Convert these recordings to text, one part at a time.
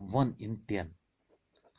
1 in 10,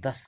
10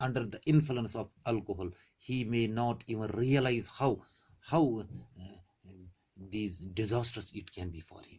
under the influence of alcohol, he may not even realize how these disastrous it can be for him.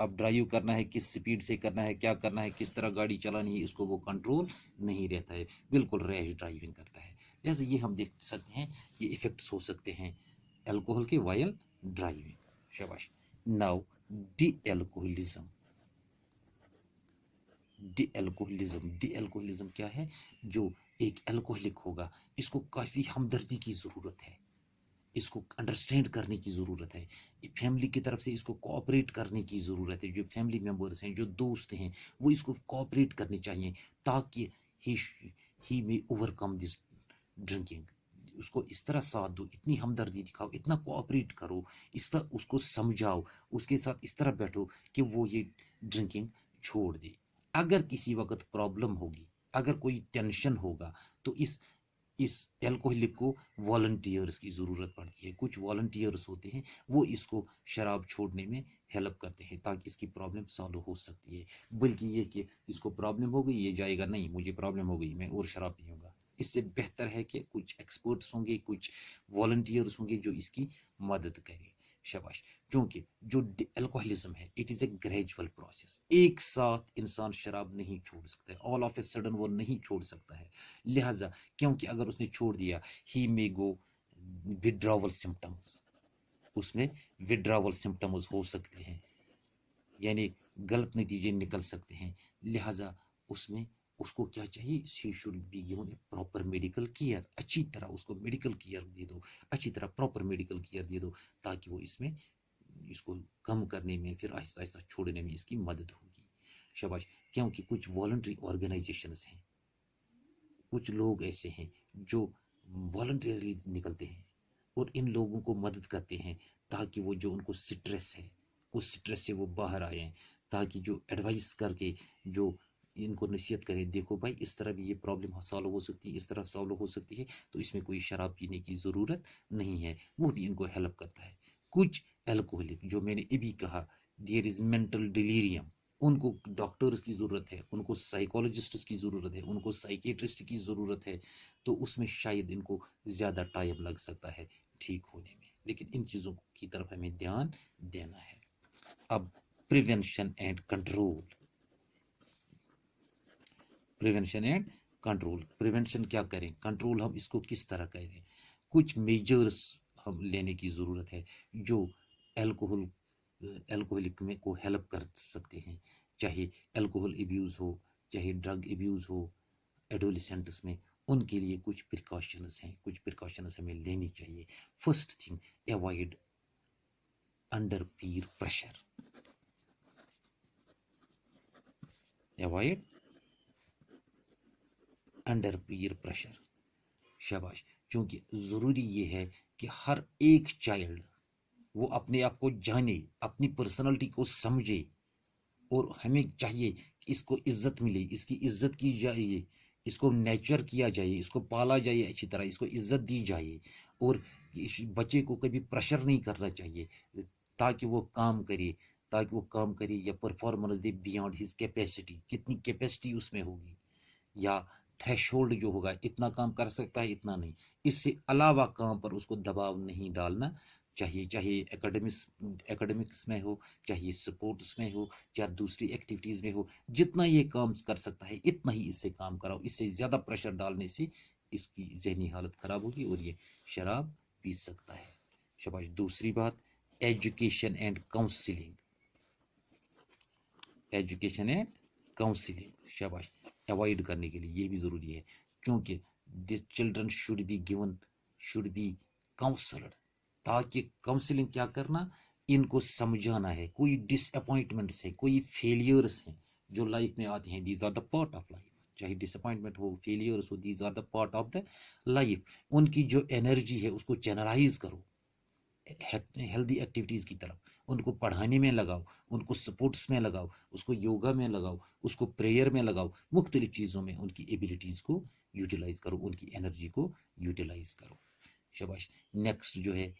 اب drive کرنا ہے کس speed سے کرنا ہے، کیا کرنا ہے، کس طرح گاڑی چلانی ہے، اس کو وہ کنٹرول نہیں رہتا ہے، بالکل ریش ڈرائیونگ کرتا ہے. جیسے یہ ہم دیکھ سکتے ہیں یہ ایفیکٹس ہو سکتے ہیں الکوہل کے وائل ڈرائیونگ. شاباش. Now D alcoholism. D alcoholism کیا ہے؟ جو ایک الکوہلک ہوگا اس کو کافی ہمدردی کی ضرورت ہے، اس کو انڈرسٹینڈ کرنے کی ضرورت ہے، فیملی کی طرف سے اس کو کوآپریٹ کرنے کی ضرورت ہے. جو فیملی ممبرس ہیں، جو دوست ہیں، وہ اس کو کوآپریٹ کرنے چاہیے تاکہ ہی میں اوور کم دس ڈرنکنگ. اس کو اس طرح ساتھ دو، اتنی ہمدردی دکھاؤ، اتنا کوآپریٹ کرو، اس طرح اس کو سمجھاؤ، اس کے ساتھ اس طرح بیٹھو کہ وہ یہ ڈرنکنگ چھوڑ دے. اگر کسی وقت پرابلم ہوگی، اگر کوئی ٹینشن ہوگا تو اس الکوہلک کو والنٹیئرس کی ضرورت پڑتی ہے. کچھ والنٹیئرس ہوتے ہیں وہ اس کو شراب چھوڑنے میں ہیلپ کرتے ہیں تاکہ اس کی پرابلم سالو ہو سکتی ہے. بلکہ یہ کہ اس کو پرابلم ہو گئی، یہ جائے گا نہیں مجھے پرابلم ہو گئی میں اور شراب پیوں گا. اس سے بہتر ہے کہ کچھ ایکسپرٹس ہوں گے، کچھ والنٹیئرس ہوں گے جو اس کی مدد کریں. شاباش. کیونکہ جو الکوہلزم ہے it is a gradual process. ایک ساتھ انسان شراب نہیں چھوڑ سکتا ہے، آل آف اے سڈن وہ نہیں چھوڑ سکتا ہے. لہذا کیونکہ اگر اس نے چھوڑ دیا ہی میں گو withdrawal symptoms، اس میں withdrawal symptoms ہو سکتے ہیں، یعنی غلط نتیجے نکل سکتے ہیں. لہذا اس میں اس کو کیا چاہیے؟ she should be given a proper medical care. اچھی طرح اس کو میڈیکل کیئر دے دو، اچھی طرح پراپر میڈیکل کیئر دے دو تاکہ وہ اس کو کم کرنے میں، پھر آہستہ آہستہ چھوڑنے میں اس کی مدد ہوگی. شاباش. کیونکہ کچھ والنٹری آرگنائزیشنز ہیں، کچھ لوگ ایسے ہیں جو والنٹریلی نکلتے ہیں اور ان لوگوں کو مدد کرتے ہیں تاکہ وہ جو ان کو سٹریس ہے اس سٹریس سے وہ باہر آئیں، تاکہ جو ایڈوائس کر کے جو ان کو نصیحت کریں، دیکھو بھائی اس طرح بھی یہ پرابلم سالو ہو سکتی ہے، اس طرح سالو ہو سکتی ہے، تو اس میں کوئی شراب پینے کی ضرورت نہیں ہے. وہ بھی ان کو ہیلپ کرتا ہے. کچھ الکوہلک جو میں نے ابھی کہا دیر از مینٹل ڈیلیریم، ان کو ڈاکٹرز کی ضرورت ہے، ان کو سائیکولوجسٹس کی ضرورت ہے، ان کو سائیکیٹرسٹ کی ضرورت ہے. تو اس میں شاید ان کو زیادہ ٹائم لگ سکتا ہے ٹھیک ہونے میں، لیکن ان چیزوں کی طرف ہمیں دھیان دینا ہے. اب prevention and control. Prevention and control. Prevention کیا کریں، کنٹرول ہم اس کو کس طرح کریں؟ کچھ میجرز ہم لینے کی ضرورت ہے جو الکوہلک میں کو ہیلپ کر سکتے ہیں. چاہے الکوہل ایبیوز ہو، چاہے ڈرگ ایبیوز ہو ایڈولیسنٹس میں، ان کے لیے کچھ پریکاشنز ہیں، کچھ پریکاشنز ہمیں لینی چاہیے. فرسٹ تھنگ، ایوائڈ انڈر پیر پریشر. ایوائڈ انڈر پیر پریشر. شاباش. چونکہ ضروری یہ ہے کہ ہر ایک چائلڈ وہ اپنے آپ کو جانے، اپنی پرسنالٹی کو سمجھے، اور ہمیں چاہیے کہ اس کو عزت ملے، اس کی عزت کی جائے، اس کو نیچر کیا جائے، اس کو پالا جائے اچھی طرح، اس کو عزت دی جائے. اور بچے کو کبھی پریشر نہیں کرنا چاہیے تاکہ وہ کام کرے یا پرفارمنس دے بیانڈ ہز کیپیسٹی. کتنی کیپیسٹی اس میں ہوگی، یا تھریش ہولڈ جو ہوگا اتنا کام کر سکتا ہے اتنا نہیں، اس سے علاوہ کام پر اس کو دباؤ نہیں ڈالنا چاہیے. چاہے ایکڈمکس میں ہو، چاہے سپورٹس میں ہو، یا دوسری ایکٹیویٹیز میں ہو، جتنا یہ کام کر سکتا ہے اتنا ہی اس سے کام کراؤ. اس سے زیادہ پریشر ڈالنے سے اس کی ذہنی حالت خراب ہوگی اور یہ شراب پی سکتا ہے. شاباش. دوسری بات، education and counselling. Education and counselling. شاباش. اوائڈ کرنے کے لیے یہ بھی ضروری ہے، کیونکہ دی چلڈرن شوڈ بی کاؤنسلڈ. تاکہ کاؤنسلنگ کیا کرنا، ان کو سمجھانا ہے. کوئی ڈس اپوائنٹمنٹس ہیں، کوئی فیلیئرس ہیں جو لائف میں آتے ہیں، these are the part of life. چاہے ڈس اپوائنٹمنٹ ہو، فیلیئرس ہو، these are the part of the life. ان کی جو انرجی ہے اس کو چینلائز کرو ہیلدی ایکٹیویٹیز کی طرف. ان کو پڑھانے میں لگاؤ، ان کو سپورٹس میں لگاؤ، اس کو یوگا میں لگاؤ، اس کو پریئر میں لگاؤ. مختلف چیزوں میں ان کی ایبیلٹیز کو یوٹیلائز کرو، ان کی انرجی کو یوٹیلائز کرو. شاباش. نیکسٹ جو ہے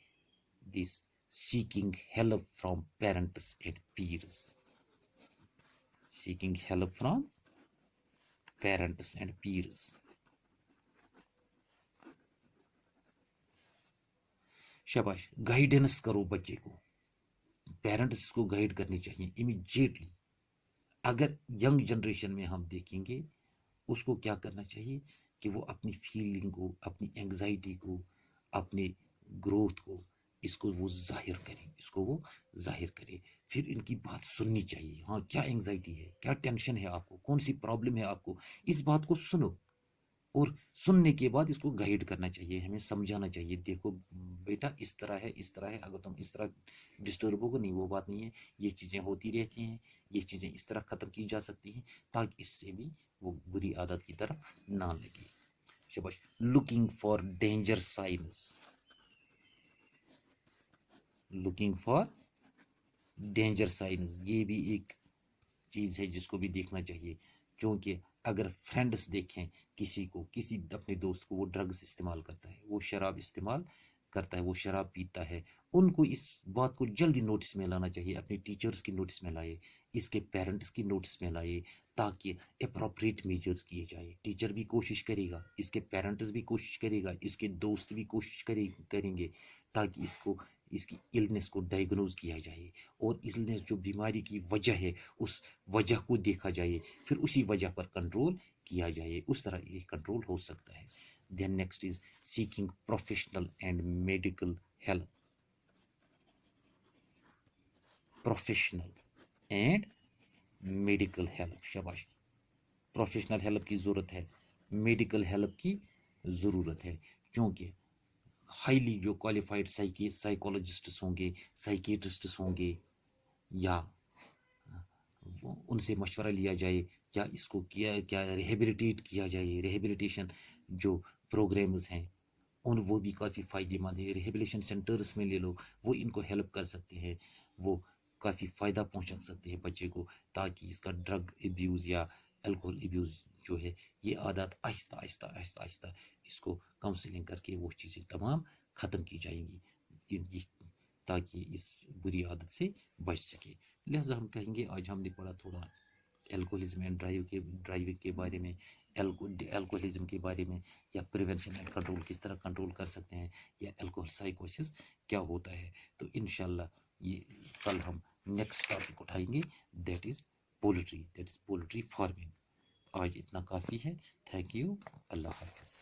this seeking help from parents and peers. Seeking help from parents and peers. شاباش. گائیڈنس کرو بچے کو، پیرنٹس اس کو گائیڈ کرنی چاہیے امیجیٹلی. اگر ینگ جنریشن میں ہم دیکھیں گے اس کو کیا کرنا چاہیے کہ وہ اپنی فیلنگ کو، اپنی انگزائٹی کو، اپنے گروتھ کو، اس کو وہ ظاہر کریں، اس کو وہ ظاہر کرے. پھر ان کی بات سننی چاہیے. ہاں کیا انگزائٹی ہے، کیا ٹینشن ہے آپ کو، کون سی پرابلم ہے آپ کو، اس بات کو سنو. اور سننے کے بعد اس کو گائیڈ کرنا چاہیے، ہمیں سمجھانا چاہیے دیکھو بیٹا اس طرح ہے، اس طرح ہے، اگر تم اس طرح ڈسٹرب ہوگا نہیں وہ بات نہیں ہے، یہ چیزیں ہوتی رہتی ہیں، یہ چیزیں اس طرح ختم کی جا سکتی ہیں تاکہ اس سے بھی وہ بری عادت کی طرف نہ لگے. شباش. Looking for danger signs, looking for danger signs یہ بھی ایک چیز ہے جس کو بھی دیکھنا چاہیے. چونکہ اگر فرینڈس دیکھیں کسی کو، کسی اپنے دوست کو وہ ڈرگز استعمال کرتا ہے، وہ شراب استعمال کرتا ہے، وہ شراب پیتا ہے، ان کو اس بات کو جلدی نوٹس میں لانا چاہیے، اپنے ٹیچرز کی نوٹس میں لائے، اس کے پیرنٹس کی نوٹس میں لائے تاکہ اپروپریٹ میجرز کیے جائے. ٹیچر بھی کوشش کرے گا، اس کے پیرنٹس بھی کوشش کرے گا، اس کے دوست بھی کوشش کریں گے تاکہ اس کی النس کو ڈائگنوز کیا جائے، اور النس جو بیماری کی وجہ ہے اس وجہ کو دیکھا جائے، پھر اسی وجہ پر کنٹرول کیا جائے. اس طرح یہ کنٹرول ہو سکتا ہے. Then next is seeking professional and medical help. Professional and medical help. شاباش. پروفیشنل ہیلپ کی ضرورت ہے، میڈیکل ہیلپ کی ضرورت ہے، کیونکہ ہائیلی جو کوالیفائڈ سائیکولوجسٹس ہوں گے، سائیکیٹرسٹس ہوں گے، یا ان سے مشورہ لیا جائے، یا اس کو کیا ریہیبلیٹیٹ کیا جائے. ریہیبلیٹیشن جو پروگرامز ہیں وہ بھی کافی فائدے مند ہے. ریہیبلیشن سینٹرز میں لے لو، وہ ان کو ہیلپ کر سکتے ہیں، وہ کافی فائدہ پہنچا سکتے ہیں بچے کو، تاکہ اس کا ڈرگ ایبیوز یا الکوہل ایبیوز جو ہے یہ عادات آہستہ آہستہ آہستہ آہستہ اس کو کاؤنسلنگ کر کے وہ چیزیں تمام ختم کی جائیں گی تاکہ اس بری عادت سے بچ سکے. لہٰذا ہم کہیں گے آج ہم نے پڑھا تھوڑا الکوہلزم اینڈ ڈرائیونگ کے بارے میں، الکوہلزم کے بارے میں، یا پریونشن اینڈ کنٹرول کس طرح کنٹرول کر سکتے ہیں، یا الکوہل سائیکوسس کیا ہوتا ہے. تو انشاءاللہ یہ کل ہم نیکسٹ ٹاپک اٹھائیں گے، دیٹ از پولٹری فارمنگ. آج اتنا کافی ہے. Thank you. اللہ حافظ.